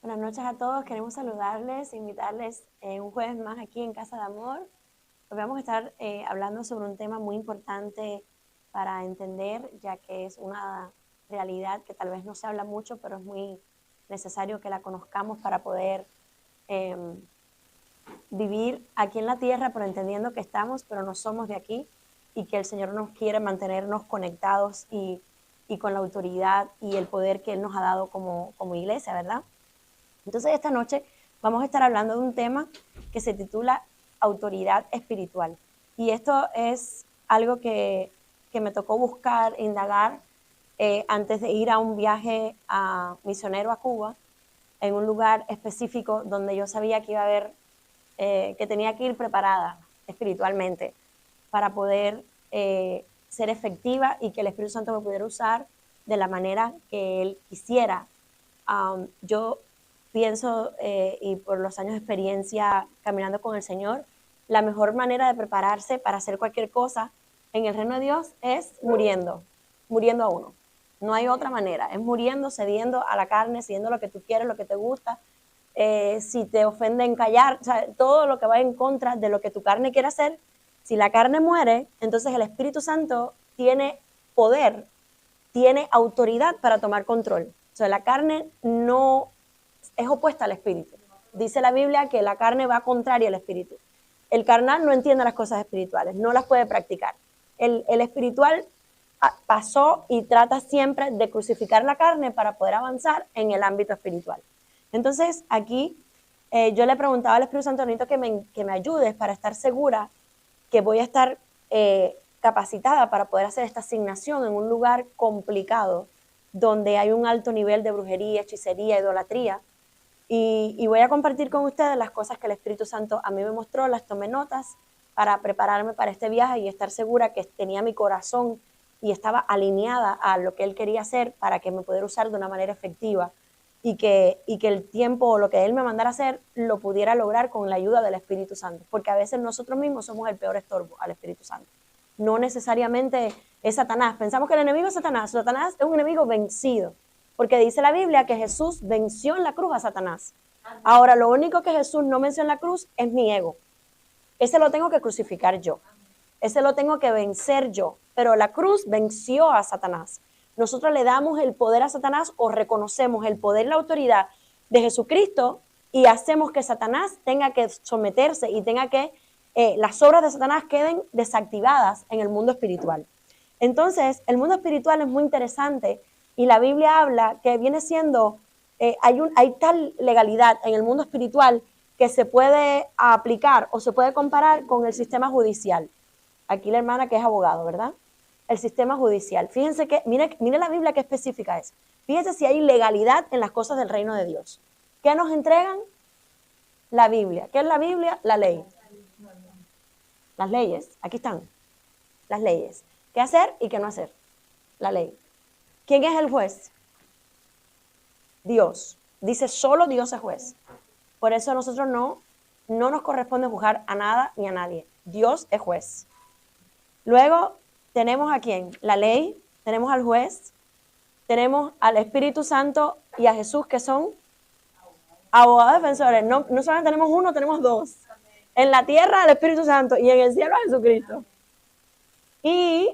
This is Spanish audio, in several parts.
Buenas noches a todos, queremos saludarles, invitarles un jueves más aquí en Casa de Amor. Hoy vamos a estar hablando sobre un tema muy importante para entender, ya que es una realidad que tal vez no se habla mucho, pero es muy necesario que la conozcamos para poder eh, vivir aquí en la tierra, pero entendiendo que estamos, pero no somos de aquí y que el Señor nos quiere mantenernos conectados y con la autoridad y el poder que Él nos ha dado como iglesia, ¿verdad? Entonces esta noche vamos a estar hablando de un tema que se titula autoridad espiritual. Y esto es algo que me tocó buscar, indagar, antes de ir a un viaje misionero a Cuba, en un lugar específico donde yo sabía que iba a haber, que tenía que ir preparada espiritualmente para poder ser efectiva y que el Espíritu Santo me pudiera usar de la manera que Él quisiera. Yo pienso, y por los años de experiencia caminando con el Señor, la mejor manera de prepararse para hacer cualquier cosa en el reino de Dios es muriendo a uno. No hay otra manera, es muriendo, cediendo a la carne, cediendo lo que tú quieres, lo que te gusta. Si te ofenden, callar, o sea, todo lo que va en contra de lo que tu carne quiere hacer. Si la carne muere, entonces el Espíritu Santo tiene poder, tiene autoridad para tomar control. O sea, la carne no es opuesta al espíritu. Dice la Biblia que la carne va contraria al espíritu. El carnal no entiende las cosas espirituales, no las puede practicar. El espiritual pasó y trata siempre de crucificar la carne para poder avanzar en el ámbito espiritual. Entonces, aquí yo le preguntaba al Espíritu Santo que me ayudes para estar segura que voy a estar capacitada para poder hacer esta asignación en un lugar complicado, donde hay un alto nivel de brujería, hechicería, idolatría. Y voy a compartir con ustedes las cosas que el Espíritu Santo a mí me mostró, las tomé notas para prepararme para este viaje y estar segura que tenía mi corazón y estaba alineada a lo que Él quería hacer para que me pudiera usar de una manera efectiva y que el tiempo o lo que Él me mandara a hacer lo pudiera lograr con la ayuda del Espíritu Santo, porque a veces nosotros mismos somos el peor estorbo al Espíritu Santo. No necesariamente es Satanás. Pensamos que el enemigo es Satanás. Satanás es un enemigo vencido, porque dice la Biblia que Jesús venció en la cruz a Satanás. Ahora, lo único que Jesús no venció en la cruz es mi ego. Ese lo tengo que crucificar yo. Ese lo tengo que vencer yo. Pero la cruz venció a Satanás. Nosotros le damos el poder a Satanás o reconocemos el poder y la autoridad de Jesucristo y hacemos que Satanás tenga que someterse y tenga que las obras de Satanás queden desactivadas en el mundo espiritual. Entonces, el mundo espiritual es muy interesante y la Biblia habla que viene siendo, hay tal legalidad en el mundo espiritual que se puede aplicar o se puede comparar con el sistema judicial. Aquí la hermana que es abogado, ¿verdad? El sistema judicial. Fíjense que, mire la Biblia qué específica es. Fíjense si hay legalidad en las cosas del reino de Dios. ¿Qué nos entregan? La Biblia. ¿Qué es la Biblia? La ley. Las leyes. Aquí están. Las leyes. ¿Qué hacer y qué no hacer? La ley. ¿Quién es el juez? Dios. Dice solo Dios es juez. Por eso a nosotros no nos corresponde juzgar a nada ni a nadie. Dios es juez. Luego tenemos a quién? La ley, tenemos al juez, tenemos al Espíritu Santo y a Jesús, que son abogados defensores. No solamente tenemos uno, tenemos dos. En la tierra el Espíritu Santo y en el cielo a Jesucristo. Y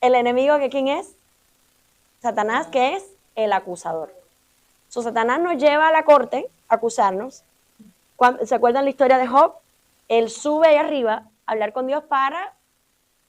el enemigo, que ¿quién es? Satanás, que es el acusador. Satanás nos lleva a la corte a acusarnos. ¿Se acuerdan la historia de Job? Él sube ahí arriba a hablar con Dios para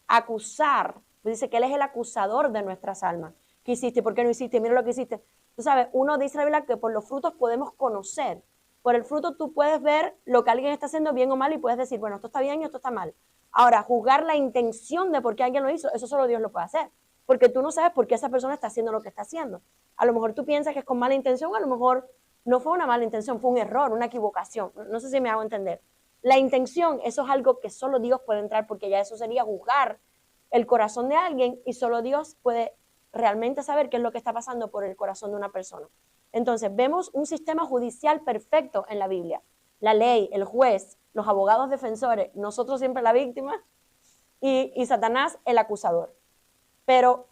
acusar. Dice que Él es el acusador de nuestras almas. ¿Qué hiciste? ¿Por qué no hiciste? Mira lo que hiciste. Tú sabes, uno dice la Biblia que por los frutos podemos conocer. Por el fruto tú puedes ver lo que alguien está haciendo bien o mal y puedes decir, bueno, esto está bien y esto está mal. Ahora, juzgar la intención de por qué alguien lo hizo, eso solo Dios lo puede hacer. Porque tú no sabes por qué esa persona está haciendo lo que está haciendo. A lo mejor tú piensas que es con mala intención, a lo mejor no fue una mala intención, fue un error, una equivocación. No sé si me hago entender. La intención, eso es algo que solo Dios puede entrar, porque ya eso sería juzgar el corazón de alguien y solo Dios puede realmente saber qué es lo que está pasando por el corazón de una persona. Entonces, vemos un sistema judicial perfecto en la Biblia. La ley, el juez, los abogados defensores, nosotros siempre la víctima y Satanás el acusador. Pero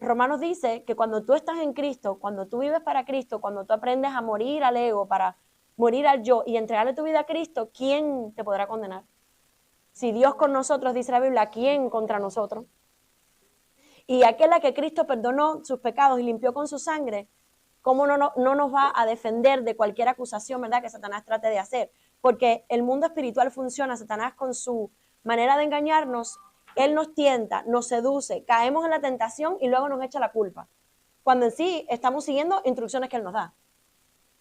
Romanos dice que cuando tú estás en Cristo, cuando tú vives para Cristo, cuando tú aprendes a morir al ego, para morir al yo y entregarle tu vida a Cristo, ¿quién te podrá condenar? Si Dios con nosotros, dice la Biblia, ¿quién contra nosotros? Y aquel a que Cristo perdonó sus pecados y limpió con su sangre, ¿cómo no nos va a defender de cualquier acusación, verdad, que Satanás trate de hacer? Porque el mundo espiritual funciona, Satanás con su manera de engañarnos, él nos tienta, nos seduce, caemos en la tentación y luego nos echa la culpa, cuando en sí estamos siguiendo instrucciones que él nos da.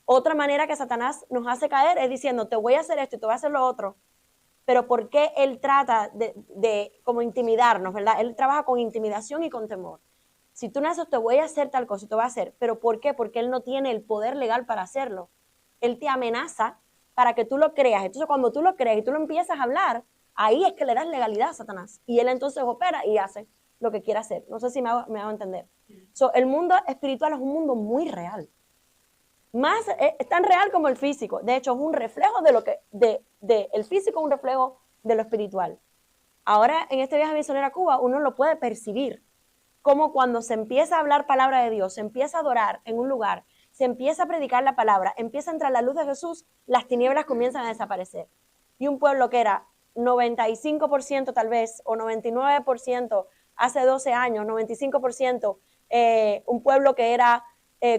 Otra manera que Satanás nos hace caer es diciendo, te voy a hacer esto y te voy a hacer lo otro, pero ¿por qué él trata de como intimidarnos, verdad? Él trabaja con intimidación y con temor. Si tú no haces, te voy a hacer tal cosa, te voy a hacer. ¿Pero por qué? Porque él no tiene el poder legal para hacerlo. Él te amenaza para que tú lo creas. Entonces, cuando tú lo crees y tú lo empiezas a hablar, ahí es que le das legalidad a Satanás. Y él entonces opera y hace lo que quiere hacer. No sé si me hago entender. El mundo espiritual es un mundo muy real. Más es tan real como el físico. De hecho, es un reflejo de lo que, el físico, un reflejo de lo espiritual. Ahora, en este viaje misionero a Cuba, uno lo puede percibir. Como cuando se empieza a hablar palabra de Dios, se empieza a adorar en un lugar, se empieza a predicar la palabra, empieza a entrar la luz de Jesús, las tinieblas comienzan a desaparecer. Y un pueblo que era 95% tal vez, o 99% hace 12 años, 95%, un pueblo que era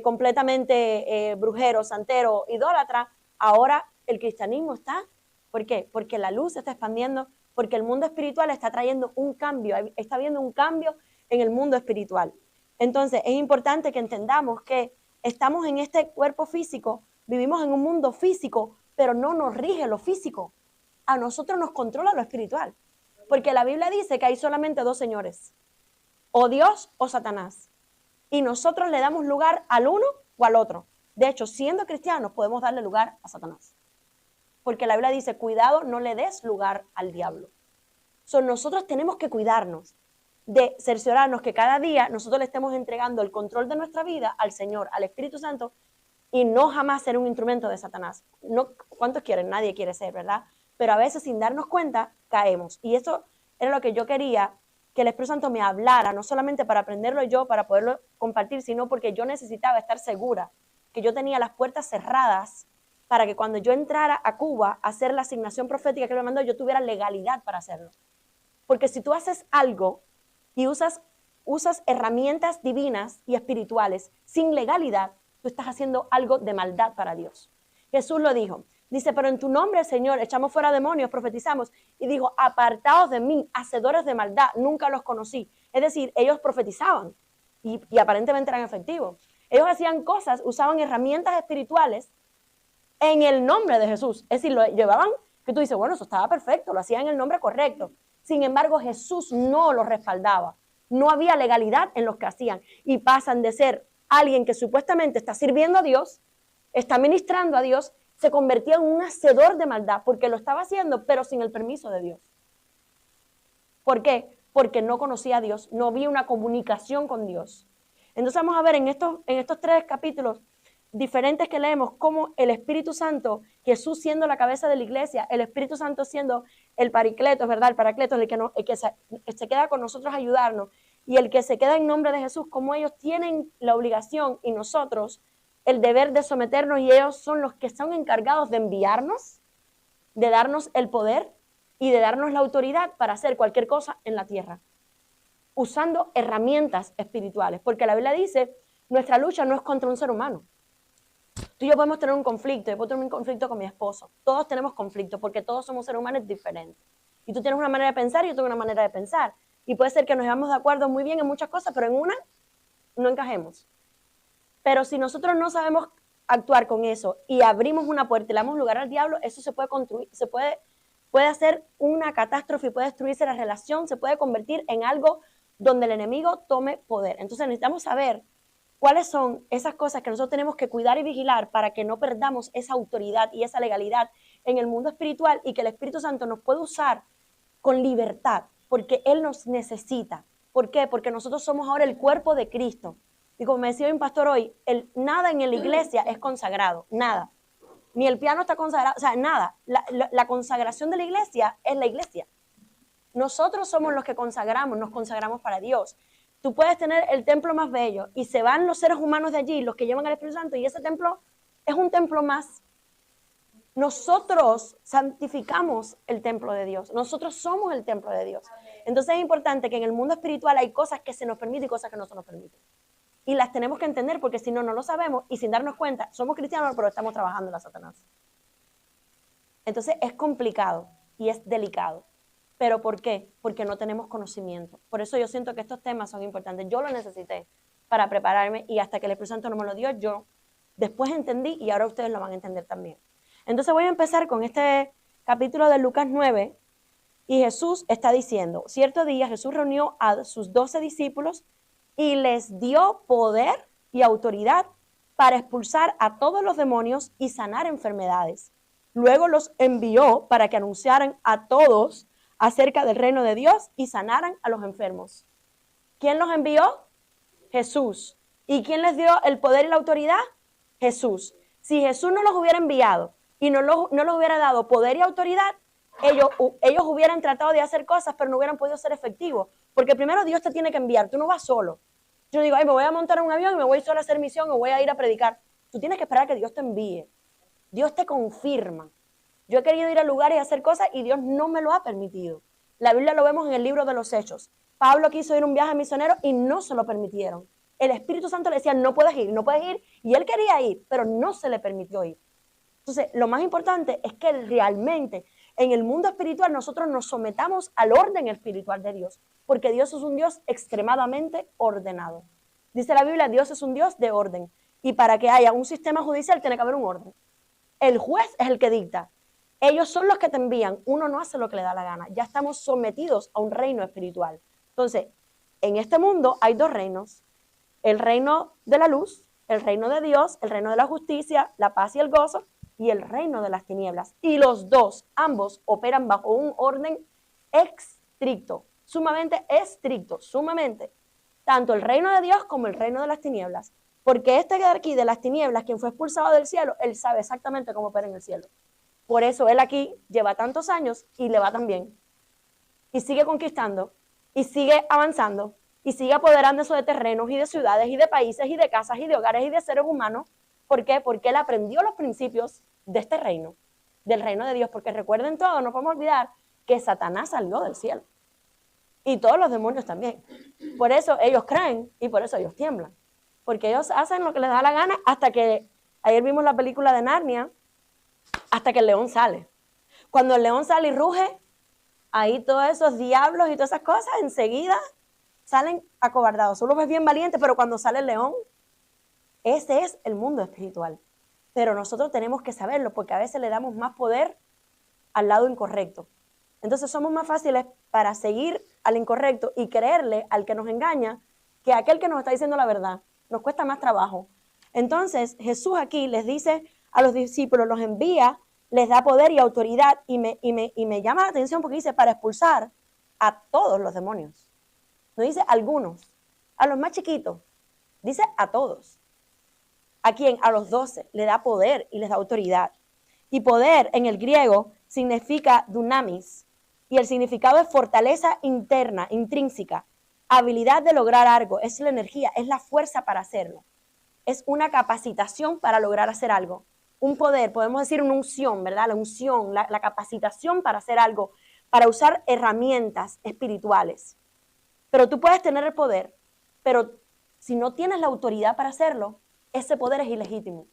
completamente brujero, santero, idólatra, ahora el cristianismo está. ¿Por qué? Porque la luz se está expandiendo, porque el mundo espiritual está trayendo un cambio, está habiendo un cambio en el mundo espiritual. Entonces, es importante que entendamos que estamos en este cuerpo físico, vivimos en un mundo físico, pero no nos rige lo físico. A nosotros nos controla lo espiritual. Porque la Biblia dice que hay solamente dos señores, o Dios o Satanás. Y nosotros le damos lugar al uno o al otro. De hecho, siendo cristianos, podemos darle lugar a Satanás. Porque la Biblia dice, cuidado, no le des lugar al diablo. Nosotros tenemos que cuidarnos de cerciorarnos que cada día nosotros le estemos entregando el control de nuestra vida al Señor, al Espíritu Santo, y no jamás ser un instrumento de Satanás. No, ¿cuántos quieren? Nadie quiere ser, ¿verdad? Pero a veces sin darnos cuenta caemos. Y eso era lo que yo quería que el Espíritu Santo me hablara, no solamente para aprenderlo yo, para poderlo compartir, sino porque yo necesitaba estar segura que yo tenía las puertas cerradas para que cuando yo entrara a Cuba a hacer la asignación profética que me mandó, yo tuviera legalidad para hacerlo. Porque si tú haces algo y usas herramientas divinas y espirituales sin legalidad, tú estás haciendo algo de maldad para Dios. Jesús lo dijo. Dice, pero en tu nombre, Señor, echamos fuera demonios, profetizamos. Y dijo, apartaos de mí, hacedores de maldad, nunca los conocí. Es decir, ellos profetizaban y aparentemente eran efectivos. Ellos hacían cosas, usaban herramientas espirituales en el nombre de Jesús. Es decir, lo llevaban, que tú dices, bueno, eso estaba perfecto, lo hacían en el nombre correcto. Sin embargo, Jesús no lo respaldaba. No había legalidad en los que hacían. Y pasan de ser alguien que supuestamente está sirviendo a Dios, está ministrando a Dios, se convertía en un hacedor de maldad, porque lo estaba haciendo, pero sin el permiso de Dios. ¿Por qué? Porque no conocía a Dios, no había una comunicación con Dios. Entonces vamos a ver en estos 3 capítulos diferentes que leemos cómo el Espíritu Santo, Jesús siendo la cabeza de la iglesia, el Espíritu Santo siendo el paracletos, ¿verdad? El paracletos, el que se queda con nosotros a ayudarnos, y el que se queda en nombre de Jesús, como ellos tienen la obligación y nosotros el deber de someternos, y ellos son los que son encargados de enviarnos, de darnos el poder y de darnos la autoridad para hacer cualquier cosa en la tierra, usando herramientas espirituales, porque la Biblia dice, nuestra lucha no es contra un ser humano. Tú y yo podemos tener un conflicto, yo puedo tener un conflicto con mi esposo, todos tenemos conflictos porque todos somos seres humanos diferentes. Y tú tienes una manera de pensar y yo tengo una manera de pensar. Y puede ser que nos llevamos de acuerdo muy bien en muchas cosas, pero en una no encajemos. Pero si nosotros no sabemos actuar con eso y abrimos una puerta y le damos lugar al diablo, eso se puede construir, puede hacer una catástrofe y puede destruirse la relación, se puede convertir en algo donde el enemigo tome poder. Entonces necesitamos saber cuáles son esas cosas que nosotros tenemos que cuidar y vigilar para que no perdamos esa autoridad y esa legalidad en el mundo espiritual, y que el Espíritu Santo nos pueda usar con libertad, porque Él nos necesita. ¿Por qué? Porque nosotros somos ahora el cuerpo de Cristo. Y como me decía un pastor hoy, nada en la iglesia es consagrado, nada. Ni el piano está consagrado, o sea, nada. La consagración de la iglesia es la iglesia. Nosotros somos los que consagramos, nos consagramos para Dios. Tú puedes tener el templo más bello y se van los seres humanos de allí, los que llevan al Espíritu Santo, y ese templo es un templo más. Nosotros santificamos el templo de Dios. Nosotros somos el templo de Dios. Entonces es importante que en el mundo espiritual hay cosas que se nos permiten y cosas que no se nos permiten. Y las tenemos que entender porque si no, no lo sabemos y sin darnos cuenta, somos cristianos, pero estamos trabajando en la Satanás. Entonces es complicado y es delicado. ¿Pero por qué? Porque no tenemos conocimiento. Por eso yo siento que estos temas son importantes. Yo lo necesité para prepararme y hasta que el Espíritu Santo no me lo dio, yo después entendí y ahora ustedes lo van a entender también. Entonces voy a empezar con este capítulo de Lucas 9 y Jesús está diciendo, cierto día Jesús reunió a sus 12 discípulos y les dio poder y autoridad para expulsar a todos los demonios y sanar enfermedades. Luego los envió para que anunciaran a todos acerca del reino de Dios y sanaran a los enfermos. ¿Quién los envió? Jesús. ¿Y quién les dio el poder y la autoridad? Jesús. Si Jesús no los hubiera enviado y no les hubiera dado poder y autoridad, ellos hubieran tratado de hacer cosas, pero no hubieran podido ser efectivos. Porque primero Dios te tiene que enviar, tú no vas solo. Yo digo, ay, me voy a montar en un avión y me voy solo a hacer misión o voy a ir a predicar. Tú tienes que esperar a que Dios te envíe. Dios te confirma. Yo he querido ir a lugares y hacer cosas y Dios no me lo ha permitido. La Biblia lo vemos en el libro de los Hechos. Pablo quiso ir a un viaje misionero y no se lo permitieron. El Espíritu Santo le decía, no puedes ir, no puedes ir. Y él quería ir, pero no se le permitió ir. Entonces, lo más importante es que realmente en el mundo espiritual nosotros nos sometamos al orden espiritual de Dios, porque Dios es un Dios extremadamente ordenado. Dice la Biblia, Dios es un Dios de orden. Y para que haya un sistema judicial tiene que haber un orden. El juez es el que dicta. Ellos son los que te envían. Uno no hace lo que le da la gana. Ya estamos sometidos a un reino espiritual. Entonces, en este mundo hay dos reinos. El reino de la luz, el reino de Dios, el reino de la justicia, la paz y el gozo, y el reino de las tinieblas. Y los dos, ambos, operan bajo un orden estricto, sumamente estricto, sumamente. Tanto el reino de Dios como el reino de las tinieblas. Porque este de aquí, de las tinieblas, quien fue expulsado del cielo, él sabe exactamente cómo opera en el cielo. Por eso él aquí lleva tantos años y le va tan bien. Y sigue conquistando, y sigue avanzando, y sigue apoderándose de terrenos y de ciudades y de países y de casas y de hogares y de seres humanos. ¿Por qué? Porque él aprendió los principios de este reino, del reino de Dios. Porque recuerden todo, no podemos olvidar que Satanás salió del cielo. Y todos los demonios también. Por eso ellos creen y por eso ellos tiemblan. Porque ellos hacen lo que les da la gana hasta que, ayer vimos la película de Narnia, hasta que el león sale. Cuando el león sale y ruge, ahí todos esos diablos y todas esas cosas enseguida salen acobardados. Solo ves bien valiente, pero cuando sale el león, ese es el mundo espiritual. Pero nosotros tenemos que saberlo porque a veces le damos más poder al lado incorrecto. Entonces somos más fáciles para seguir al incorrecto y creerle al que nos engaña que a aquel que nos está diciendo la verdad. Nos cuesta más trabajo. Entonces Jesús aquí les dice a los discípulos, los envía, les da poder y autoridad y me llama la atención porque dice para expulsar a todos los demonios. No dice algunos, a los más chiquitos, dice a todos. ¿A quién? A los 12 le da poder y les da autoridad. Y poder en el griego significa dunamis y el significado es fortaleza interna, intrínseca, habilidad de lograr algo, es la energía, es la fuerza para hacerlo. Es una capacitación para lograr hacer algo. Un poder, podemos decir una unción, ¿verdad? La unción, la capacitación para hacer algo, para usar herramientas espirituales. Pero tú puedes tener el poder, pero si no tienes la autoridad para hacerlo, ese poder es ilegítimo.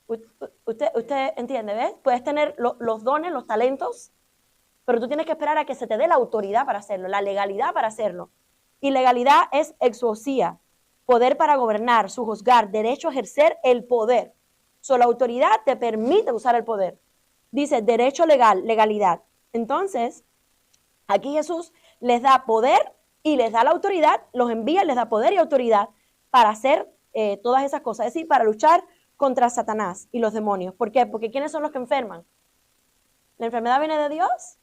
Usted entiende, ¿ves? Puedes tener los dones, los talentos, pero tú tienes que esperar a que se te dé la autoridad para hacerlo, la legalidad para hacerlo. Y legalidad es exousia, poder para gobernar, sujuzgar, derecho a ejercer el poder. La autoridad te permite usar el poder. Dice derecho legal, legalidad. Entonces, aquí Jesús les da poder y les da la autoridad, los envía, les da poder y autoridad para hacer todas esas cosas, es decir, para luchar contra Satanás y los demonios. ¿Por qué? Porque ¿quiénes son los que enferman? ¿La enfermedad viene de Dios?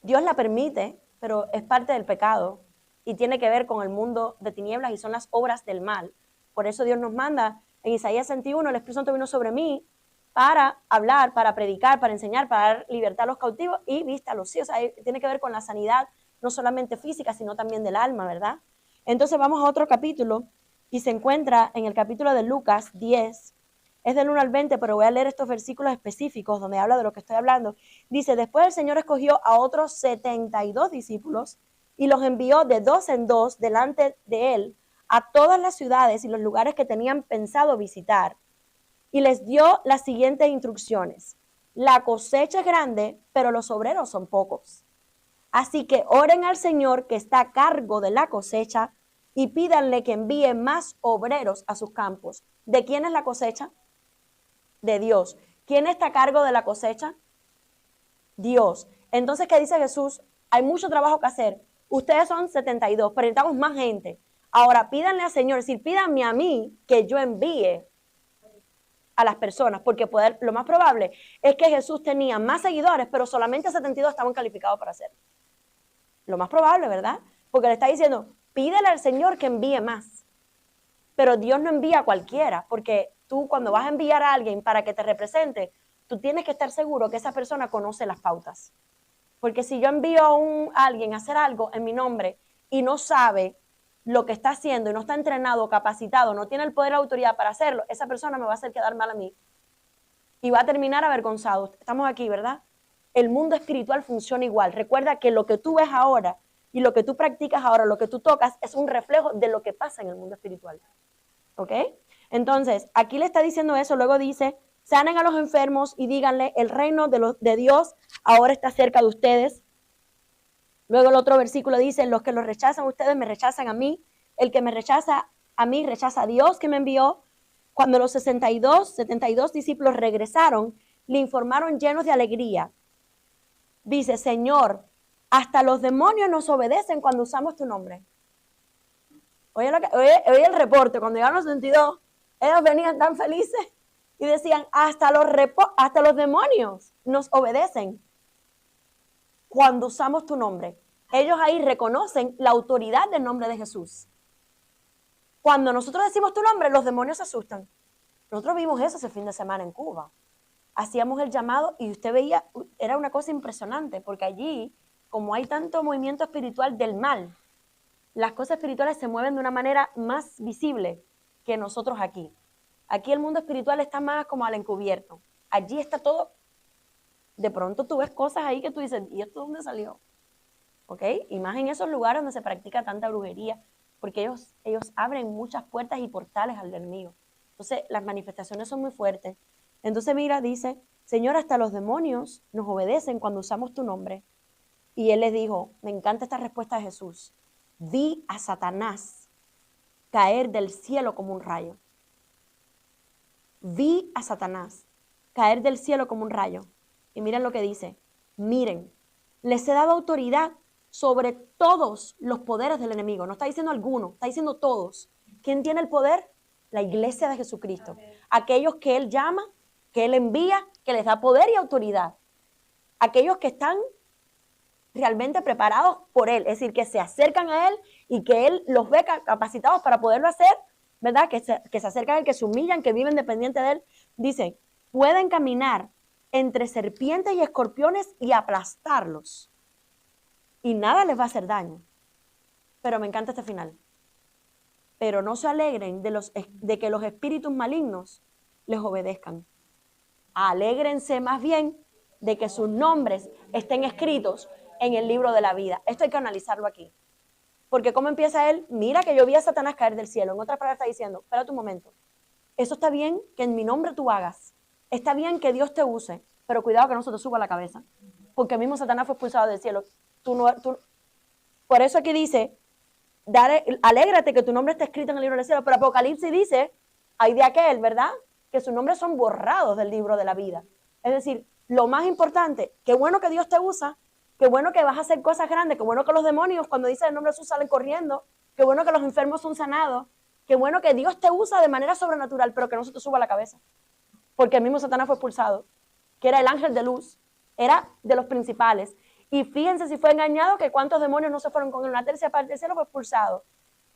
Dios la permite, pero es parte del pecado y tiene que ver con el mundo de tinieblas y son las obras del mal. Por eso Dios nos manda en Isaías 61, el Espíritu Santo vino sobre mí para hablar, para predicar, para enseñar, para dar libertad a los cautivos y vista a los ciegos. O sea, tiene que ver con la sanidad no solamente física, sino también del alma, ¿verdad? Entonces vamos a otro capítulo y se encuentra en el capítulo de Lucas 10, es del 1 al 20, pero voy a leer estos versículos específicos donde habla de lo que estoy hablando. Dice, después el Señor escogió a otros 72 discípulos y los envió de dos en dos delante de él a todas las ciudades y los lugares que tenían pensado visitar. Y les dio las siguientes instrucciones. La cosecha es grande, pero los obreros son pocos. Así que oren al Señor que está a cargo de la cosecha y pídanle que envíe más obreros a sus campos. ¿De quién es la cosecha? De Dios. ¿Quién está a cargo de la cosecha? Dios. Entonces, ¿qué dice Jesús? Hay mucho trabajo que hacer. Ustedes son 72, pero necesitamos más gente. Ahora pídanle al Señor, es decir, pídanme a mí que yo envíe a las personas, porque lo más probable es que Jesús tenía más seguidores, pero solamente 72 estaban calificados para hacerlo. Lo más probable, ¿verdad? Porque le está diciendo, pídele al Señor que envíe más. Pero Dios no envía a cualquiera, porque tú cuando vas a enviar a alguien para que te represente, tú tienes que estar seguro que esa persona conoce las pautas. Porque si yo envío a alguien a hacer algo en mi nombre y no sabe lo que está haciendo y no está entrenado, capacitado, no tiene el poder o autoridad para hacerlo, esa persona me va a hacer quedar mal a mí y va a terminar avergonzado. Estamos aquí, ¿verdad? El mundo espiritual funciona igual. Recuerda que lo que tú ves ahora y lo que tú practicas ahora, lo que tú tocas, es un reflejo de lo que pasa en el mundo espiritual. ¿Ok? Entonces, aquí le está diciendo eso, luego dice, sanen a los enfermos y díganle, el reino de Dios ahora está cerca de ustedes. Luego el otro versículo dice, los que los rechazan a ustedes me rechazan a mí, el que me rechaza a mí rechaza a Dios que me envió. Cuando los 72 discípulos regresaron, le informaron llenos de alegría. Dice, Señor, hasta los demonios nos obedecen cuando usamos tu nombre. Oye el reporte, cuando llegaron los 72, ellos venían tan felices y decían, hasta los demonios nos obedecen cuando usamos tu nombre. Ellos ahí reconocen la autoridad del nombre de Jesús. Cuando nosotros decimos tu nombre, los demonios se asustan. Nosotros vimos eso ese fin de semana en Cuba. Hacíamos el llamado y usted veía, era una cosa impresionante, porque allí, como hay tanto movimiento espiritual del mal, las cosas espirituales se mueven de una manera más visible que nosotros aquí. Aquí el mundo espiritual está más como al encubierto. Allí está todo. De pronto tú ves cosas ahí que tú dices, ¿y esto dónde salió? ¿Ok? Y más en esos lugares donde se practica tanta brujería, porque ellos abren muchas puertas y portales al enemigo. Entonces, las manifestaciones son muy fuertes. Entonces, mira, dice, Señor, hasta los demonios nos obedecen cuando usamos tu nombre. Y él les dijo, me encanta esta respuesta de Jesús, vi a Satanás caer del cielo como un rayo. Vi a Satanás caer del cielo como un rayo. Y miren lo que dice, miren, les he dado autoridad sobre todos los poderes del enemigo. No está diciendo alguno, está diciendo todos. ¿Quién tiene el poder? La iglesia de Jesucristo. Aquellos que Él llama, que Él envía, que les da poder y autoridad. Aquellos que están realmente preparados por Él, es decir, que se acercan a Él y que Él los ve capacitados para poderlo hacer, ¿verdad? Que se acercan a Él, que se humillan, que viven dependientes de Él. Dice, pueden caminar entre serpientes y escorpiones y aplastarlos. Y nada les va a hacer daño. Pero me encanta este final. Pero no se alegren de que los espíritus malignos les obedezcan. Alégrense más bien de que sus nombres estén escritos en el libro de la vida. Esto hay que analizarlo aquí. Porque ¿cómo empieza él? Mira que yo vi a Satanás caer del cielo. En otras palabras está diciendo, espérate un momento. Eso está bien que en mi nombre tú hagas. Está bien que Dios te use, pero cuidado que no se te suba a la cabeza. Porque el mismo Satanás fue expulsado del cielo. Por eso aquí dice, alégrate que tu nombre está escrito en el libro del cielo. Pero Apocalipsis dice, hay de aquel, ¿verdad? Que sus nombres son borrados del libro de la vida. Es decir, lo más importante, qué bueno que Dios te usa, qué bueno que vas a hacer cosas grandes, qué bueno que los demonios cuando dice el nombre de Jesús salen corriendo, qué bueno que los enfermos son sanados, qué bueno que Dios te usa de manera sobrenatural, pero que no se te suba a la cabeza. Porque el mismo Satanás fue expulsado, que era el ángel de luz, era de los principales. Y fíjense si fue engañado, que cuántos demonios no se fueron con él. Una tercera parte del cielo fue expulsado.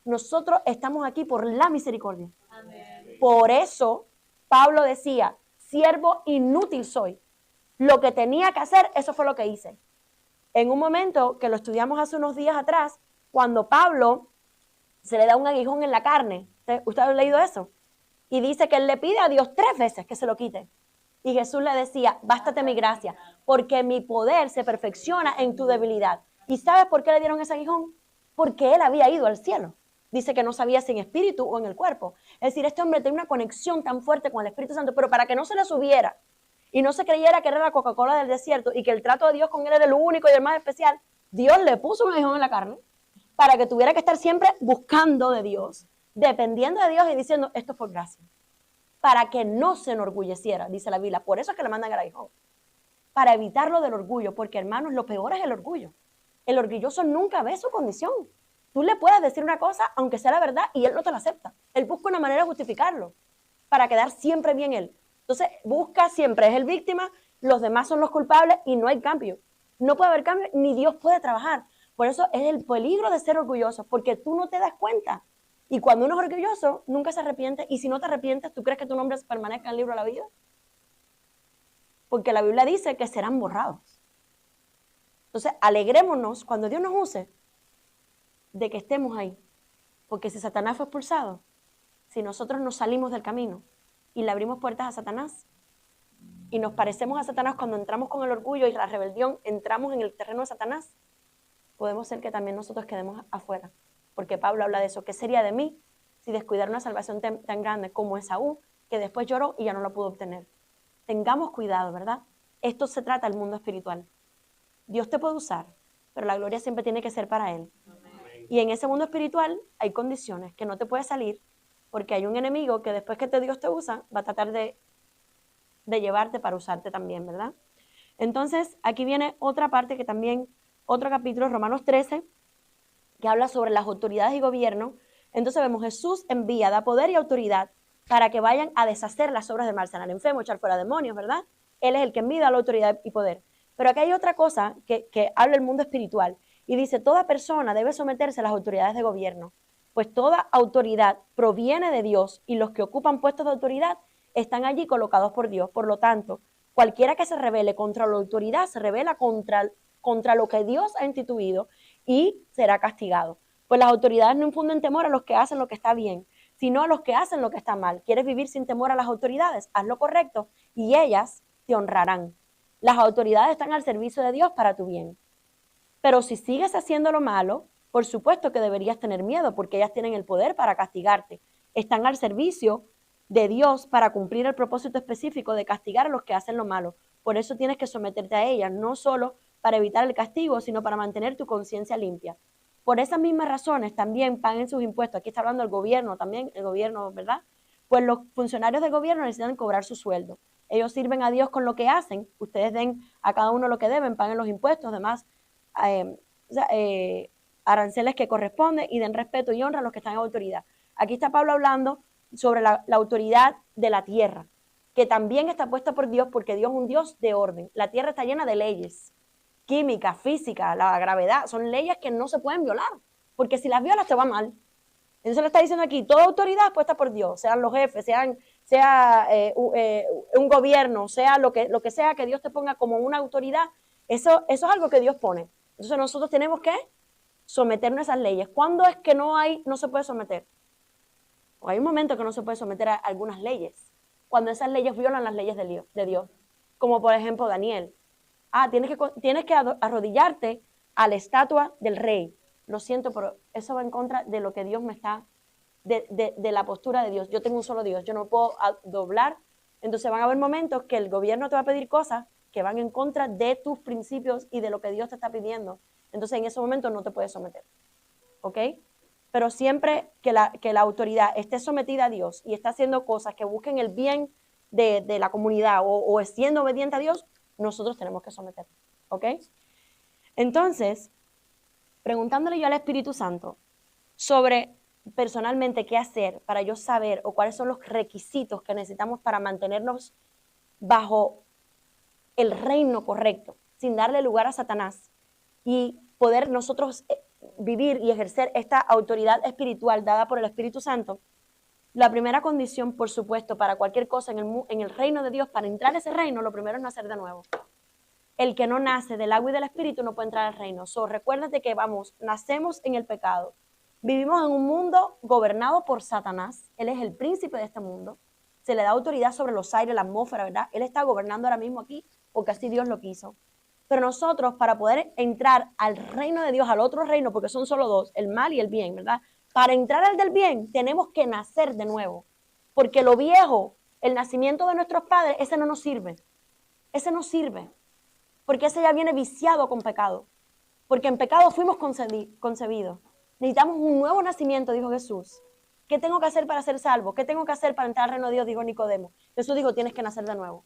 Nosotros estamos aquí por la misericordia. Amén. Por eso Pablo decía, siervo inútil soy. Lo que tenía que hacer, eso fue lo que hice. en un momento que lo estudiamos hace unos días atrás, cuando Pablo se le da un aguijón en la carne. ¿Usted ha leído eso? Y dice que él le pide a Dios 3 veces que se lo quite. Y Jesús le decía, bástate mi gracia, porque mi poder se perfecciona en tu debilidad. ¿Y sabes por qué le dieron ese aguijón? Porque él había ido al cielo. Dice que no sabía si en espíritu o en el cuerpo. Es decir, este hombre tenía una conexión tan fuerte con el Espíritu Santo, pero para que no se le subiera y no se creyera que era la Coca-Cola del desierto y que el trato de Dios con él era el único y el más especial, Dios le puso un aguijón en la carne para que tuviera que estar siempre buscando de Dios, dependiendo de Dios y diciendo, esto es por gracia. Para que no se enorgulleciera, dice la Biblia. Por eso es que le mandan al aguijón. Para evitarlo del orgullo, porque hermanos, lo peor es el orgullo. El orgulloso nunca ve su condición. Tú le puedes decir una cosa, aunque sea la verdad, y él no te la acepta. Él busca una manera de justificarlo, para quedar siempre bien él. Entonces, busca siempre, es el víctima, los demás son los culpables y no hay cambio. No puede haber cambio, ni Dios puede trabajar. Por eso es el peligro de ser orgulloso, porque tú no te das cuenta. Y cuando uno es orgulloso, nunca se arrepiente. Y si no te arrepientes, ¿tú crees que tu nombre permanezca en el libro de la vida? Porque la Biblia dice que serán borrados. Entonces, alegrémonos cuando Dios nos use de que estemos ahí. Porque si Satanás fue expulsado, si nosotros nos salimos del camino y le abrimos puertas a Satanás y nos parecemos a Satanás cuando entramos con el orgullo y la rebelión, entramos en el terreno de Satanás, podemos ser que también nosotros quedemos afuera. Porque Pablo habla de eso. ¿Qué sería de mí si descuidara una salvación tan grande como Esaú, que después lloró y ya no la pudo obtener? Tengamos cuidado, ¿verdad? Esto se trata del mundo espiritual. Dios te puede usar, pero la gloria siempre tiene que ser para Él. Y en ese mundo espiritual hay condiciones que no te puedes salir, porque hay un enemigo que después que Dios te usa, va a tratar de llevarte para usarte también, ¿verdad? Entonces, aquí viene otra parte que también, otro capítulo, Romanos 13, que habla sobre las autoridades y gobierno. Entonces vemos, Jesús envía, da poder y autoridad para que vayan a deshacer las obras del mal, sanar enfermos, echar fuera demonios, ¿verdad? Él es el que envía la autoridad y poder. Pero aquí hay otra cosa que habla el mundo espiritual y dice, toda persona debe someterse a las autoridades de gobierno, pues toda autoridad proviene de Dios y los que ocupan puestos de autoridad están allí colocados por Dios. Por lo tanto, cualquiera que se rebele contra la autoridad se rebela contra lo que Dios ha instituido y será castigado. Pues las autoridades no infunden temor a los que hacen lo que está bien, sino a los que hacen lo que está mal. ¿Quieres vivir sin temor a las autoridades? Haz lo correcto y ellas te honrarán. Las autoridades están al servicio de Dios para tu bien. Pero si sigues haciendo lo malo, por supuesto que deberías tener miedo, porque ellas tienen el poder para castigarte. Están al servicio de Dios para cumplir el propósito específico de castigar a los que hacen lo malo. Por eso tienes que someterte a ellas, no solo para evitar el castigo, sino para mantener tu conciencia limpia. Por esas mismas razones también paguen sus impuestos. Aquí está hablando el gobierno también, el gobierno, ¿verdad? Pues los funcionarios del gobierno necesitan cobrar su sueldo. Ellos sirven a Dios con lo que hacen. Ustedes den a cada uno lo que deben, paguen los impuestos, demás aranceles que corresponden y den respeto y honra a los que están en autoridad. Aquí está Pablo hablando sobre la autoridad de la tierra, que también está puesta por Dios, porque Dios es un Dios de orden. La tierra está llena de leyes, química, física, la gravedad, son leyes que no se pueden violar, porque si las violas te va mal. Entonces le está diciendo aquí, toda autoridad puesta por Dios, sean los jefes, sea un gobierno, sea lo que sea que Dios te ponga como una autoridad, eso es algo que Dios pone. Entonces nosotros tenemos que someternos a esas leyes. ¿Cuándo es que no se puede someter? O hay un momento que no se puede someter a algunas leyes, cuando esas leyes violan las leyes de Dios, como por ejemplo Daniel. Tienes que arrodillarte a la estatua del rey. Lo siento, pero eso va en contra de lo que Dios me está, de la postura de Dios. Yo tengo un solo Dios, yo no puedo doblar. Entonces van a haber momentos que el gobierno te va a pedir cosas que van en contra de tus principios y de lo que Dios te está pidiendo. Entonces en ese momento no te puedes someter. ¿Ok? Pero siempre que la autoridad esté sometida a Dios y está haciendo cosas que busquen el bien de la comunidad o siendo obediente a Dios, nosotros tenemos que someternos. ¿Ok? Entonces, preguntándole yo al Espíritu Santo sobre personalmente qué hacer para yo saber o cuáles son los requisitos que necesitamos para mantenernos bajo el reino correcto, sin darle lugar a Satanás y poder nosotros vivir y ejercer esta autoridad espiritual dada por el Espíritu Santo. La primera condición, por supuesto, para cualquier cosa en el reino de Dios, para entrar a ese reino, lo primero es nacer de nuevo. el que no nace del agua y del espíritu no puede entrar al reino. Recuérdate que nacemos en el pecado. Vivimos en un mundo gobernado por Satanás. Él es el príncipe de este mundo. Se le da autoridad sobre los aires, la atmósfera, ¿verdad? Él está gobernando ahora mismo aquí porque así Dios lo quiso. Pero nosotros, para poder entrar al reino de Dios, al otro reino, porque son solo dos, el mal y el bien, ¿verdad? Para entrar al del bien, tenemos que nacer de nuevo. Porque lo viejo, el nacimiento de nuestros padres, ese no nos sirve. Ese no sirve. Porque ese ya viene viciado con pecado. Porque en pecado fuimos concebidos. Necesitamos un nuevo nacimiento, dijo Jesús. ¿Qué tengo que hacer para ser salvo? ¿Qué tengo que hacer para entrar al reino de Dios? Dijo Nicodemo. Jesús dijo, tienes que nacer de nuevo.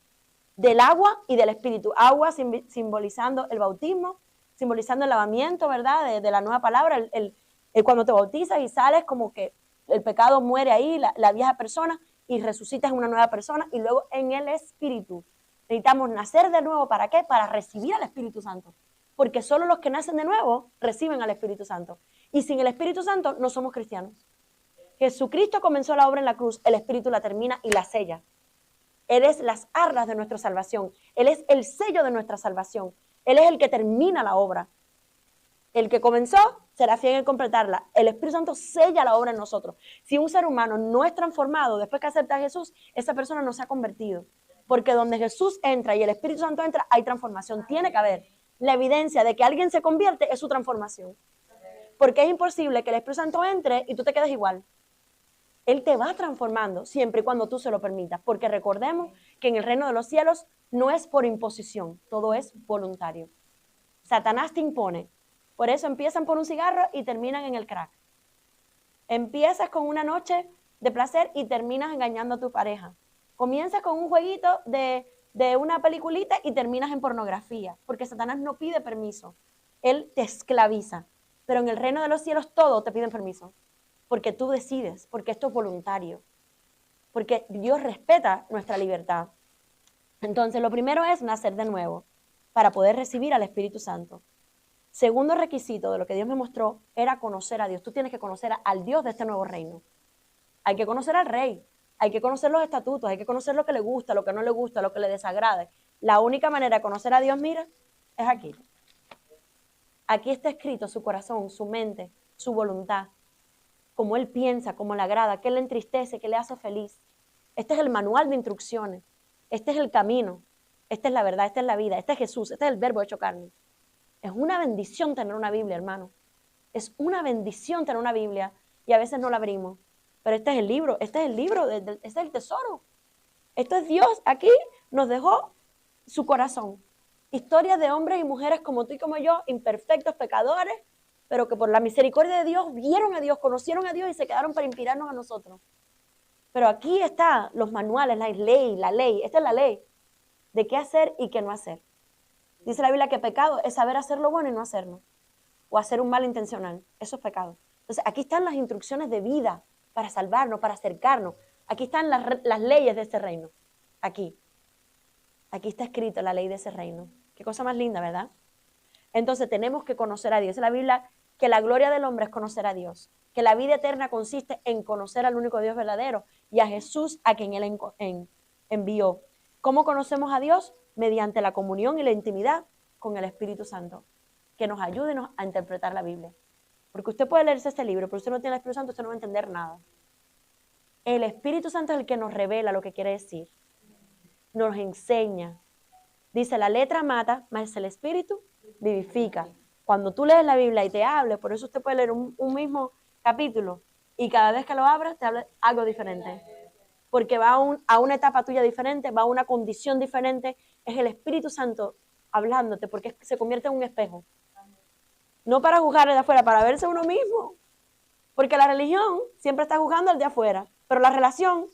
Del agua y del espíritu. Agua simbolizando el bautismo, simbolizando el lavamiento, ¿verdad? De la nueva palabra. Cuando te bautizas y sales, como que el pecado muere ahí, la vieja persona, y resucitas en una nueva persona. Y luego en el espíritu. Necesitamos nacer de nuevo, ¿para qué? Para recibir al Espíritu Santo. Porque solo los que nacen de nuevo reciben al Espíritu Santo. Y sin el Espíritu Santo no somos cristianos. Jesucristo comenzó la obra en la cruz, el Espíritu la termina y la sella. Él es las arras de nuestra salvación. Él es el sello de nuestra salvación. Él es el que termina la obra. El que comenzó será fiel en completarla. El Espíritu Santo sella la obra en nosotros. Si un ser humano no es transformado después que acepta a Jesús, esa persona no se ha convertido. Porque donde Jesús entra y el Espíritu Santo entra, hay transformación. Tiene que haber. La evidencia de que alguien se convierte es su transformación. Porque es imposible que el Espíritu Santo entre y tú te quedes igual. Él te va transformando siempre y cuando tú se lo permitas. Porque recordemos que en el reino de los cielos no es por imposición, todo es voluntario. Satanás te impone. Por eso empiezan por un cigarro y terminan en el crack. Empiezas con una noche de placer y terminas engañando a tu pareja. Comienzas con un jueguito de una peliculita y terminas en pornografía. Porque Satanás no pide permiso. Él te esclaviza. Pero en el reino de los cielos todo te piden permiso. Porque tú decides, porque esto es voluntario. Porque Dios respeta nuestra libertad. Entonces, lo primero es nacer de nuevo para poder recibir al Espíritu Santo. Segundo requisito de lo que Dios me mostró era conocer a Dios. Tú tienes que conocer al Dios de este nuevo reino. Hay que conocer al Rey, hay que conocer los estatutos, hay que conocer lo que le gusta, lo que no le gusta, lo que le desagrade. La única manera de conocer a Dios, mira, es aquí. Aquí está escrito su corazón, su mente, su voluntad, cómo Él piensa, cómo le agrada, qué le entristece, qué le hace feliz. Este es el manual de instrucciones, este es el camino, esta es la verdad, esta es la vida, este es Jesús, este es el verbo hecho carne. Es una bendición tener una Biblia, hermano. Es una bendición tener una Biblia y a veces no la abrimos. Pero este es el libro, este es el tesoro. Esto es Dios, aquí nos dejó su corazón. Historias de hombres y mujeres como tú y como yo, imperfectos, pecadores, pero que por la misericordia de Dios vieron a Dios, conocieron a Dios y se quedaron para inspirarnos a nosotros. Pero aquí están los manuales, la ley, esta es la ley de qué hacer y qué no hacer. Dice la Biblia que pecado es saber hacer lo bueno y no hacerlo, o hacer un mal intencional, eso es pecado. Entonces aquí están las instrucciones de vida para salvarnos, para acercarnos. Aquí están las leyes de este reino, aquí está escrito la ley de ese reino. Qué cosa más linda, ¿verdad? Entonces tenemos que conocer a Dios. Dice la Biblia que la gloria del hombre es conocer a Dios, que la vida eterna consiste en conocer al único Dios verdadero y a Jesús a quien Él envió. ¿Cómo conocemos a Dios? Mediante la comunión y la intimidad con el Espíritu Santo, que nos ayude a interpretar la Biblia. Porque usted puede leerse este libro, pero usted no tiene el Espíritu Santo, usted no va a entender nada. El Espíritu Santo es el que nos revela lo que quiere decir, nos enseña. Dice, la letra mata, mas el Espíritu vivifica. Cuando tú lees la Biblia y te hable, por eso usted puede leer un mismo capítulo y cada vez que lo abras te habla algo diferente. Porque va a una etapa tuya diferente, va a una condición diferente. Es el Espíritu Santo hablándote porque se convierte en un espejo. No para juzgar de afuera, para verse uno mismo. Porque la religión siempre está juzgando al de afuera, pero la relación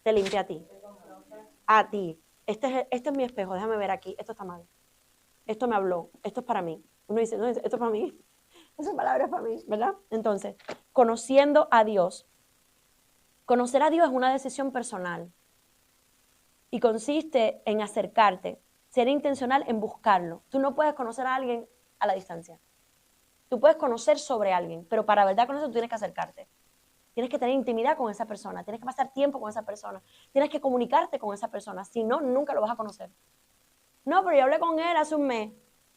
te limpia a ti. A ti. Este es mi espejo, déjame ver aquí, esto está mal. Esto me habló, esto es para mí. Uno dice, no, esto es para mí. Esa palabra es para mí, ¿verdad? Entonces, conociendo a Dios. Conocer a Dios es una decisión personal y consiste en acercarte, ser intencional en buscarlo. Tú no puedes conocer a alguien a la distancia. Tú puedes conocer sobre alguien, pero para verdad conocer tú tienes que acercarte. Tienes que tener intimidad con esa persona, tienes que pasar tiempo con esa persona, tienes que comunicarte con esa persona, si no, nunca lo vas a conocer. No, pero yo hablé con él hace un mes.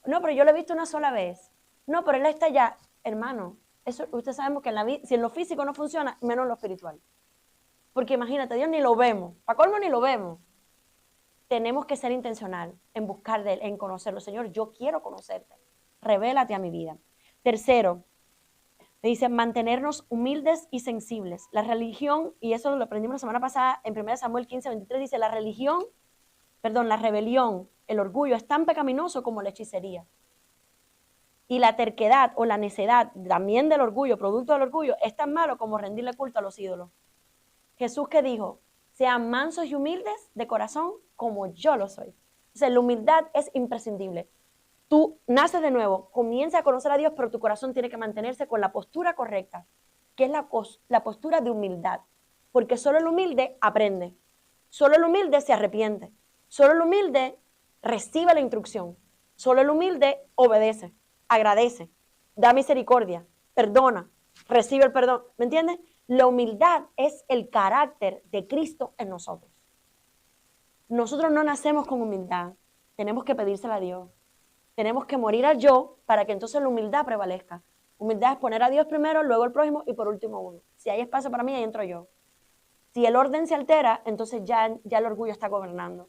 No, pero yo lo he visto una sola vez. No, pero él está allá. Hermano, eso usted sabemos que en la vida, si en lo físico no funciona, menos en lo espiritual. Porque imagínate, Dios ni lo vemos. Para colmo ni lo vemos. Tenemos que ser intencional en buscar de él, en conocerlo. Señor, yo quiero conocerte. Revélate a mi vida. Tercero, dice mantenernos humildes y sensibles. La religión, y eso lo aprendimos la semana pasada en 1 Samuel 15:23, dice la rebelión, el orgullo es tan pecaminoso como la hechicería. Y la terquedad o la necedad, también del orgullo, producto del orgullo, es tan malo como rendirle culto a los ídolos. Jesús que dijo, sean mansos y humildes de corazón como yo lo soy. O sea, la humildad es imprescindible. Tú naces de nuevo, comienza a conocer a Dios, pero tu corazón tiene que mantenerse con la postura correcta, que es la postura de humildad. Porque solo el humilde aprende, solo el humilde se arrepiente, solo el humilde recibe la instrucción, solo el humilde obedece, agradece, da misericordia, perdona, recibe el perdón. ¿Me entiendes? La humildad es el carácter de Cristo en nosotros. Nosotros no nacemos con humildad, tenemos que pedírsela a Dios. Tenemos que morir al yo para que entonces la humildad prevalezca. Humildad es poner a Dios primero, luego el prójimo y por último uno. Si hay espacio para mí, ahí entro yo. Si el orden se altera, entonces ya el orgullo está gobernando.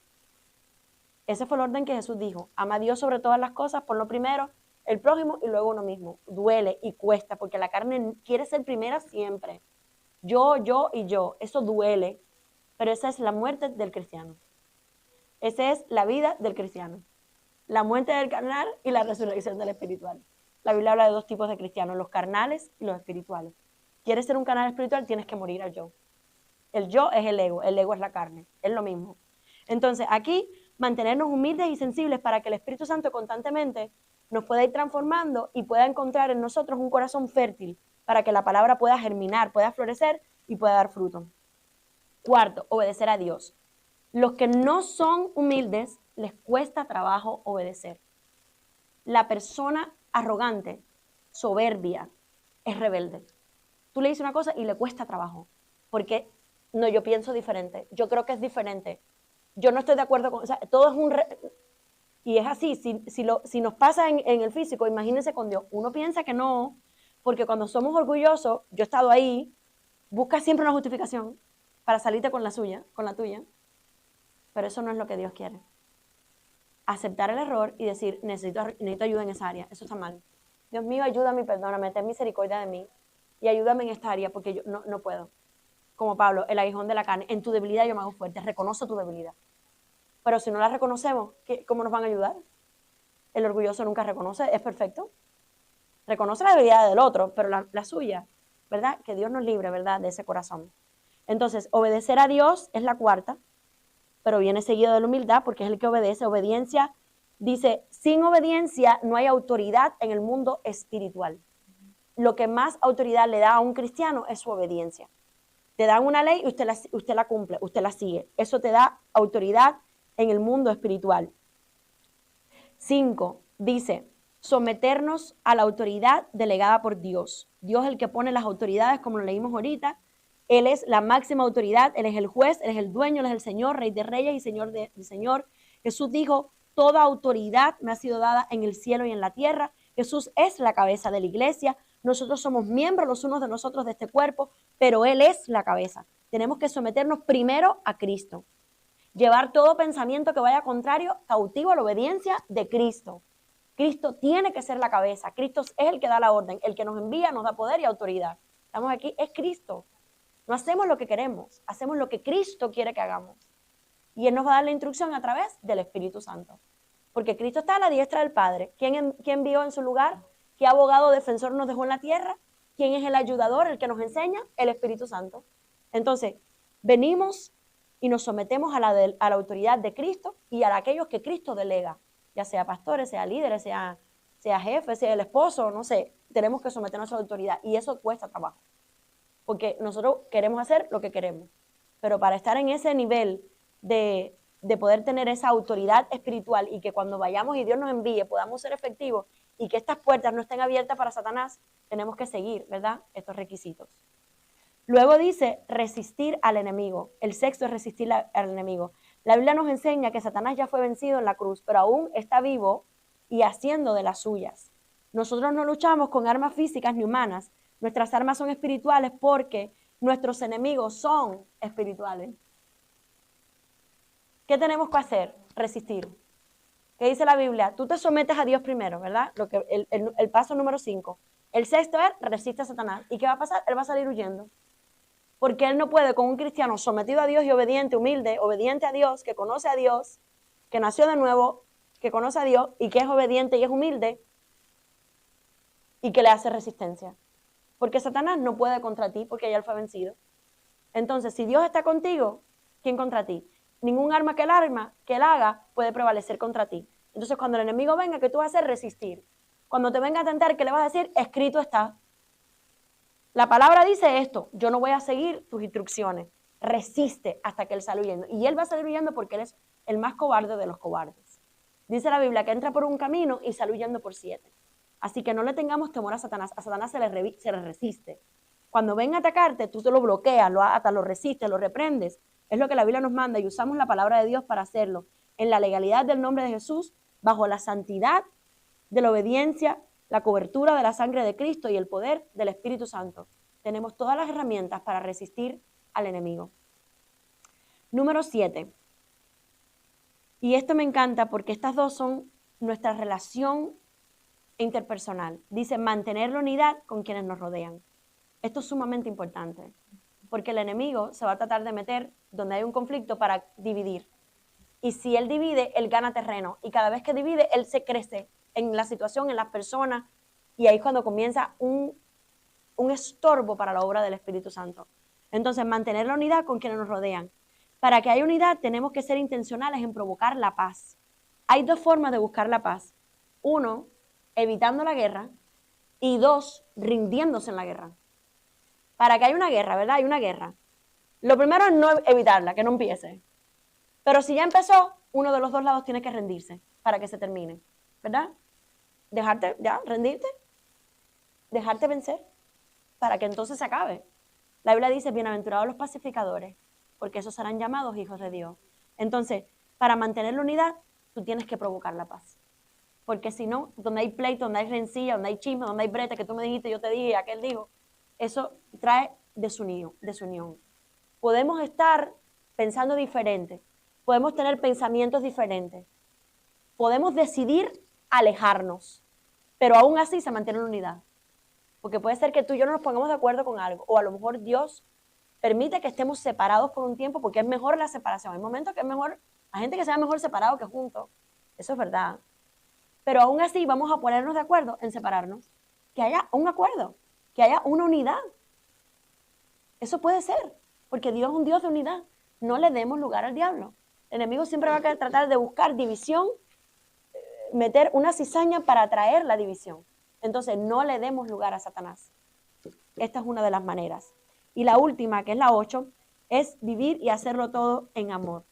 Ese fue el orden que Jesús dijo. Ama a Dios sobre todas las cosas, por lo primero, el prójimo y luego uno mismo. Duele y cuesta porque la carne quiere ser primera siempre. Yo y yo. Eso duele. Pero esa es la muerte del cristiano. Esa es la vida del cristiano. La muerte del carnal y la resurrección del espiritual. La Biblia habla de dos tipos de cristianos, los carnales y los espirituales. ¿Quieres ser un canal espiritual? Tienes que morir al yo. El yo es el ego es la carne, es lo mismo. Entonces, aquí, mantenernos humildes y sensibles para que el Espíritu Santo constantemente nos pueda ir transformando y pueda encontrar en nosotros un corazón fértil para que la palabra pueda germinar, pueda florecer y pueda dar fruto. Cuarto, obedecer a Dios. Los que no son humildes les cuesta trabajo obedecer. La persona arrogante, soberbia, es rebelde. Tú le dices una cosa y le cuesta trabajo, porque no, yo pienso diferente, yo creo que es diferente, yo no estoy de acuerdo con, o sea, todo es y es así, si nos pasa en el físico, imagínense con Dios, uno piensa que no, porque cuando somos orgullosos, yo he estado ahí, buscas siempre una justificación para salirte con la tuya, pero eso no es lo que Dios quiere. Aceptar el error y decir, necesito ayuda en esa área, eso está mal. Dios mío, ayúdame, perdóname, ten misericordia de mí y ayúdame en esta área porque yo no puedo. Como Pablo, el aguijón de la carne, en tu debilidad yo me hago fuerte, reconozco tu debilidad. Pero si no la reconocemos, ¿cómo nos van a ayudar? El orgulloso nunca reconoce, es perfecto. Reconoce la debilidad del otro, pero la suya, ¿verdad? Que Dios nos libre, ¿verdad? De ese corazón. Entonces, obedecer a Dios es la cuarta, pero viene seguido de la humildad porque es el que obedece. Obediencia, dice, sin obediencia no hay autoridad en el mundo espiritual. Lo que más autoridad le da a un cristiano es su obediencia. Te dan una ley y usted la cumple, usted la sigue. Eso te da autoridad en el mundo espiritual. 5, dice, someternos a la autoridad delegada por Dios. Dios es el que pone las autoridades, como lo leímos ahorita. Él es la máxima autoridad, Él es el juez, Él es el dueño, Él es el Señor, Rey de reyes y Señor de Señor. Jesús dijo, toda autoridad me ha sido dada en el cielo y en la tierra. Jesús es la cabeza de la iglesia. Nosotros somos miembros los unos de nosotros de este cuerpo, pero Él es la cabeza. Tenemos que someternos primero a Cristo. Llevar todo pensamiento que vaya contrario, cautivo a la obediencia de Cristo. Cristo tiene que ser la cabeza. Cristo es el que da la orden. El que nos envía nos da poder y autoridad. Estamos aquí, es Cristo. No hacemos lo que queremos, hacemos lo que Cristo quiere que hagamos. Y Él nos va a dar la instrucción a través del Espíritu Santo. Porque Cristo está a la diestra del Padre. ¿Quién envió en su lugar? ¿Qué abogado defensor nos dejó en la tierra? ¿Quién es el ayudador, el que nos enseña? El Espíritu Santo. Entonces, venimos y nos sometemos a la autoridad de Cristo y a aquellos que Cristo delega, ya sea pastores, sea líderes, sea jefe, sea el esposo, no sé, tenemos que someternos a la autoridad y eso cuesta trabajo. Porque nosotros queremos hacer lo que queremos. Pero para estar en ese nivel de poder tener esa autoridad espiritual y que cuando vayamos y Dios nos envíe podamos ser efectivos y que estas puertas no estén abiertas para Satanás, tenemos que seguir, ¿verdad? Estos requisitos. Luego dice resistir al enemigo. El sexto es resistir al enemigo. La Biblia nos enseña que Satanás ya fue vencido en la cruz, pero aún está vivo y haciendo de las suyas. Nosotros no luchamos con armas físicas ni humanas. Nuestras armas son espirituales porque nuestros enemigos son espirituales. ¿Qué tenemos que hacer? Resistir. ¿Qué dice la Biblia? Tú te sometes a Dios primero, ¿verdad? El paso número 5. El sexto es resiste a Satanás. ¿Y qué va a pasar? Él va a salir huyendo. Porque él no puede con un cristiano sometido a Dios y obediente, humilde, obediente a Dios, que conoce a Dios, que nació de nuevo, que conoce a Dios y que es obediente y es humilde y que le hace resistencia. Porque Satanás no puede contra ti porque ya él fue vencido. Entonces, si Dios está contigo, ¿quién contra ti? Ningún arma que él haga puede prevalecer contra ti. Entonces, cuando el enemigo venga, ¿qué tú vas a hacer? Resistir. Cuando te venga a tentar, ¿qué le vas a decir? Escrito está. La palabra dice esto, yo no voy a seguir tus instrucciones. Resiste hasta que él sale huyendo. Y él va a salir huyendo porque él es el más cobarde de los cobardes. Dice la Biblia que entra por un camino y sale huyendo por 7. Así que no le tengamos temor a Satanás. A Satanás se le resiste. Cuando ven a atacarte, tú te lo bloqueas, lo atas, lo resistes, lo reprendes. Es lo que la Biblia nos manda y usamos la palabra de Dios para hacerlo. En la legalidad del nombre de Jesús, bajo la santidad de la obediencia, la cobertura de la sangre de Cristo y el poder del Espíritu Santo. Tenemos todas las herramientas para resistir al enemigo. Número 7. Y esto me encanta porque estas dos son nuestra relación interpersonal. Dice mantener la unidad con quienes nos rodean. Esto es sumamente importante porque el enemigo se va a tratar de meter donde hay un conflicto para dividir. Y si él divide, él gana terreno. Y cada vez que divide, él se crece en la situación, en las personas. Y ahí es cuando comienza un estorbo para la obra del Espíritu Santo. Entonces, mantener la unidad con quienes nos rodean. Para que haya unidad, tenemos que ser intencionales en provocar la paz. Hay dos formas de buscar la paz. 1, evitando la guerra. Y 2, rindiéndose en la guerra. Para que haya una guerra, ¿verdad? Hay una guerra. Lo primero es no evitarla, que no empiece. Pero si ya empezó, uno de los dos lados tiene que rendirse para que se termine, ¿verdad? Dejarte, ya, rendirte, dejarte vencer para que entonces se acabe. La Biblia dice, bienaventurados los pacificadores, porque esos serán llamados hijos de Dios. Entonces, para mantener la unidad, tú tienes que provocar la paz. Porque si no, donde hay pleito, donde hay rencilla, donde hay chisme, donde hay brete, que tú me dijiste, yo te dije, aquel dijo, eso trae desunión. Podemos estar pensando diferente, podemos tener pensamientos diferentes, podemos decidir alejarnos, pero aún así se mantiene una unidad. Porque puede ser que tú y yo no nos pongamos de acuerdo con algo, o a lo mejor Dios permite que estemos separados por un tiempo porque es mejor la separación. Hay momentos que es mejor, hay gente que sea mejor separado que juntos, eso es verdad. Pero aún así vamos a ponernos de acuerdo en separarnos, que haya un acuerdo, que haya una unidad. Eso puede ser, porque Dios es un Dios de unidad. No le demos lugar al diablo. El enemigo siempre va a tratar de buscar división, meter una cizaña para atraer la división. Entonces, no le demos lugar a Satanás. Esta es una de las maneras. Y la última, que es la 8, es vivir y hacerlo todo en amor.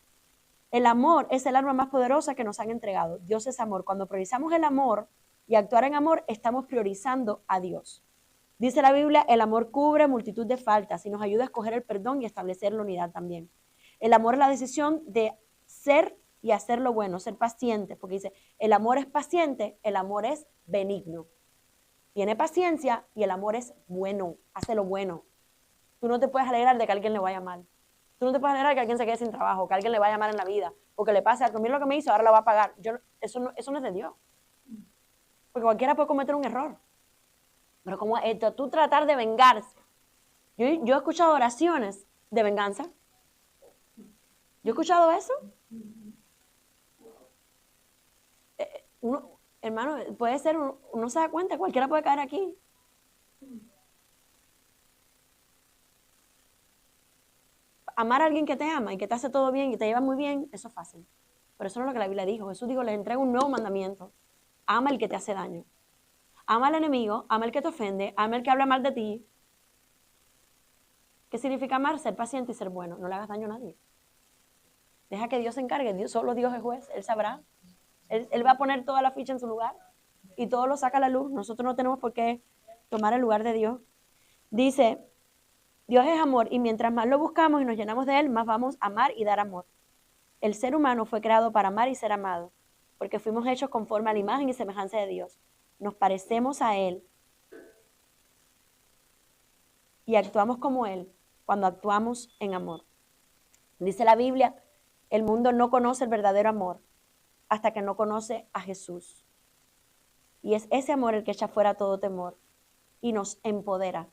El amor es el arma más poderosa que nos han entregado. Dios es amor. Cuando priorizamos el amor y actuar en amor, estamos priorizando a Dios. Dice la Biblia, el amor cubre multitud de faltas y nos ayuda a escoger el perdón y establecer la unidad también. El amor es la decisión de ser y hacer lo bueno, ser paciente, porque dice, el amor es paciente, el amor es benigno. Tiene paciencia y el amor es bueno, hace lo bueno. Tú no te puedes alegrar de que a alguien le vaya mal. Tú no te puedes alegrar de que alguien se quede sin trabajo, que a alguien le vaya mal en la vida, o que le pase algo. Mira lo que me hizo, ahora lo va a pagar. Eso no es de Dios. Porque cualquiera puede cometer un error. Pero como esto, tú tratar de vengarse. Yo he escuchado oraciones de venganza. ¿Yo he escuchado eso? Hermano, puede ser, uno se da cuenta, cualquiera puede caer aquí. Amar a alguien que te ama y que te hace todo bien y te lleva muy bien, eso es fácil. Pero eso no es lo que la Biblia dijo. Jesús dijo, les entrego un nuevo mandamiento. Ama al que te hace daño. Ama al enemigo, ama al que te ofende, ama al que habla mal de ti. ¿Qué significa amar? Ser paciente y ser bueno. No le hagas daño a nadie. Deja que Dios se encargue. Solo Dios es juez. Él sabrá. Él va a poner toda la ficha en su lugar y todo lo saca a la luz. Nosotros no tenemos por qué tomar el lugar de Dios. Dice, Dios es amor y mientras más lo buscamos y nos llenamos de Él, más vamos a amar y dar amor. El ser humano fue creado para amar y ser amado, porque fuimos hechos conforme a la imagen y semejanza de Dios. Nos parecemos a Él y actuamos como Él cuando actuamos en amor. Dice la Biblia, el mundo no conoce el verdadero amor hasta que no conoce a Jesús. Y es ese amor el que echa fuera todo temor y nos empodera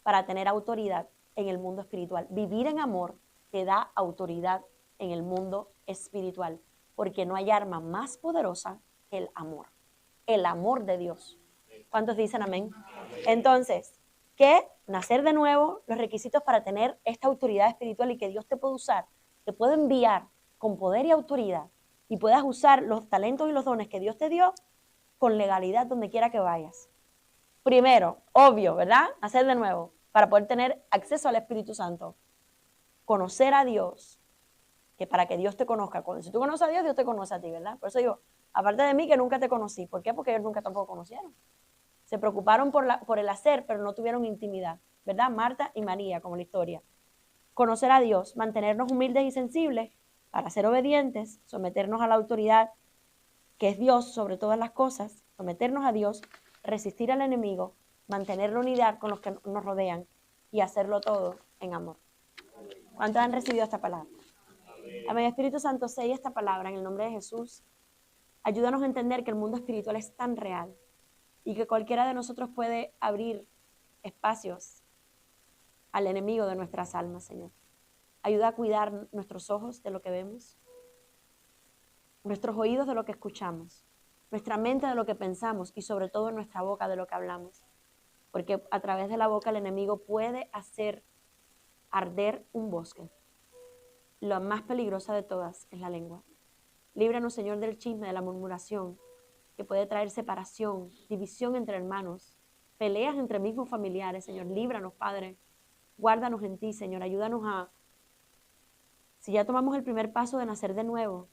para tener autoridad en el mundo espiritual. Vivir en amor te da autoridad en el mundo espiritual, porque no hay arma más poderosa que el amor de Dios. ¿Cuántos dicen amén? Entonces, ¿qué? Nacer de nuevo, los requisitos para tener esta autoridad espiritual y que Dios te pueda usar, te puede enviar con poder y autoridad y puedas usar los talentos y los dones que Dios te dio con legalidad donde quiera que vayas. Primero, obvio, ¿verdad? Nacer de nuevo, para poder tener acceso al Espíritu Santo. Conocer a Dios, que para que Dios te conozca. Si tú conoces a Dios, Dios te conoce a ti, ¿verdad? Por eso digo, aparte de mí que nunca te conocí. ¿Por qué? Porque ellos nunca tampoco conocieron. Se preocuparon por el hacer, pero no tuvieron intimidad, ¿verdad? Marta y María, como la historia. Conocer a Dios, mantenernos humildes y sensibles para ser obedientes, someternos a la autoridad que es Dios sobre todas las cosas, someternos a Dios, resistir al enemigo, mantener la unidad con los que nos rodean y hacerlo todo en amor. ¿Cuántos han recibido esta palabra? Amén. Espíritu Santo, sella esta palabra en el nombre de Jesús. Ayúdanos a entender que el mundo espiritual es tan real y que cualquiera de nosotros puede abrir espacios al enemigo de nuestras almas, Señor. Ayuda a cuidar nuestros ojos de lo que vemos, nuestros oídos de lo que escuchamos, nuestra mente de lo que pensamos y sobre todo nuestra boca de lo que hablamos. Porque a través de la boca el enemigo puede hacer arder un bosque. La más peligrosa de todas es la lengua. Líbranos, Señor, del chisme, de la murmuración, que puede traer separación, división entre hermanos, peleas entre mismos familiares. Señor, líbranos, Padre. Guárdanos en ti, Señor. Ayúdanos a, si ya tomamos el primer paso de nacer de nuevo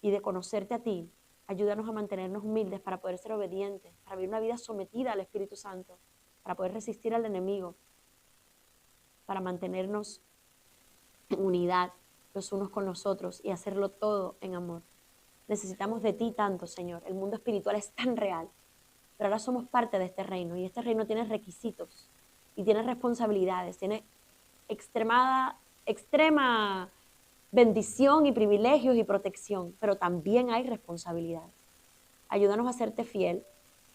y de conocerte a ti, ayúdanos a mantenernos humildes para poder ser obedientes, para vivir una vida sometida al Espíritu Santo, para poder resistir al enemigo, para mantenernos en unidad los unos con los otros y hacerlo todo en amor. Necesitamos de ti tanto, Señor. El mundo espiritual es tan real, pero ahora somos parte de este reino y este reino tiene requisitos y tiene responsabilidades, tiene extrema bendición y privilegios y protección, pero también hay responsabilidades. Ayúdanos a serte fiel,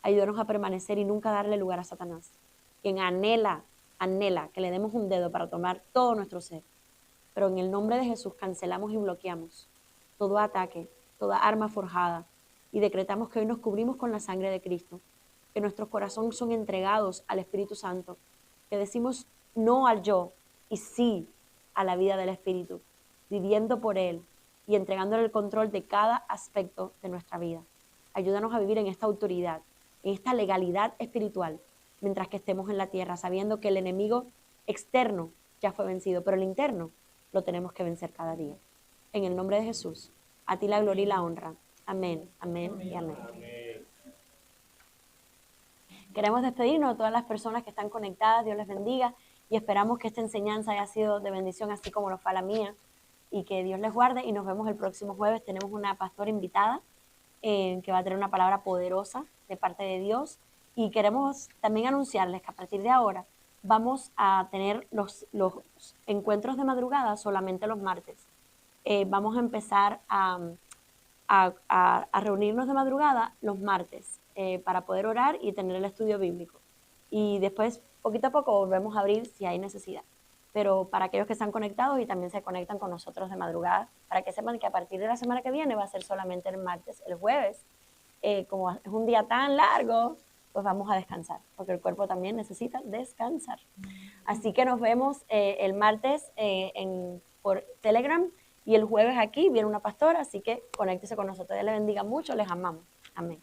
ayúdanos a permanecer y nunca darle lugar a Satanás, quien anhela que le demos un dedo para tomar todo nuestro ser. Pero en el nombre de Jesús cancelamos y bloqueamos todo ataque, toda arma forjada y decretamos que hoy nos cubrimos con la sangre de Cristo, que nuestros corazones son entregados al Espíritu Santo, que decimos no al yo y sí a la vida del Espíritu, viviendo por Él y entregándole el control de cada aspecto de nuestra vida. Ayúdanos a vivir en esta autoridad, en esta legalidad espiritual, mientras que estemos en la tierra, sabiendo que el enemigo externo ya fue vencido, pero el interno lo tenemos que vencer cada día. En el nombre de Jesús, a ti la gloria y la honra. Amén, amén y amén. Queremos despedirnos de todas las personas que están conectadas. Dios les bendiga y esperamos que esta enseñanza haya sido de bendición, así como lo fue la mía, y que Dios les guarde. Y nos vemos el próximo jueves. Tenemos una pastora invitada que va a tener una palabra poderosa de parte de Dios. Y queremos también anunciarles que a partir de ahora vamos a tener los encuentros de madrugada solamente los martes. Vamos a empezar a reunirnos de madrugada los martes para poder orar y tener el estudio bíblico. Y después, poquito a poco, volvemos a abrir si hay necesidad. Pero para aquellos que están conectados y también se conectan con nosotros de madrugada, para que sepan que a partir de la semana que viene va a ser solamente el martes. El jueves, como es un día tan largo, pues vamos a descansar, porque el cuerpo también necesita descansar. Así que nos vemos el martes por Telegram y el jueves aquí viene una pastora, así que conéctese con nosotros. Dios les bendiga mucho, les amamos. Amén.